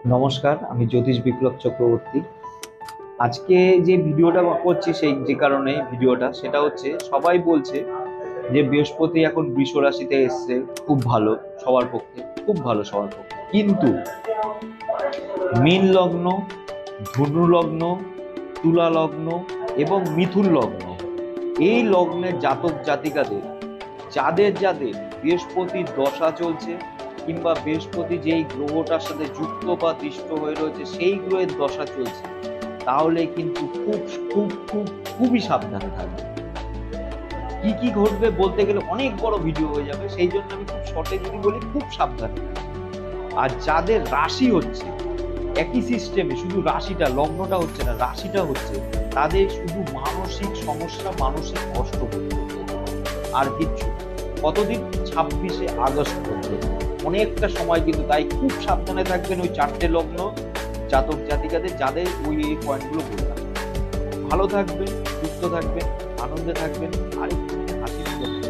নমস্কার, আমি জ্যোতিষ বিপ্লব চক্রবর্তী। আজকে যে ভিডিওটা করছি সেই যে কারণে ভিডিওটা সেটা হচ্ছে, সবাই বলছে যে বৃহস্পতি এখন বৃষ রাশিতে এসছে, খুব ভালো সবার পক্ষে, খুব ভালো সবার পক্ষে। কিন্তু মীন লগ্ন, ধনু লগ্ন, তুলা লগ্ন এবং মিথুন লগ্ন, এই লগ্নের জাতক জাতিকাদের যাদের যাদের বৃহস্পতির দশা চলছে কিংবা বৃহস্পতি যেই গ্রহটার সাথে যুক্ত বা দৃষ্ট হয়ে রয়েছে সেই গ্রহের দশা চলছে, তাহলে কিন্তু খুব খুব খুব খুবই সাবধানে থাকবে। কি কি ঘটবে বলতে গেলে অনেক বড় ভিডিও হয়ে যাবে, সেই জন্য আমি খুব শর্টে যদি বলি, খুব সাবধানে। আর যাদের রাশি হচ্ছে একই সিস্টেমে, শুধু রাশিটা লগ্নটা হচ্ছে না, রাশিটা হচ্ছে, তাদের শুধু মানসিক সমস্যা, মানসিক কষ্ট করতে হচ্ছে, আর কিচ্ছু না। কতদিন? 26শে আগস্ট পর্যন্ত অনেকটা সময়, কিন্তু তাই খুব সাবধানে থাকবেন ওই চারটে লগ্ন জাতক জাতিকাদের, যাদের ওই এই পয়েন্টগুলো বললাম। ভালো থাকবেন, সুস্থ থাকবেন, আনন্দে থাকবেন, আর একটু হাসি মুখে থাকবেন।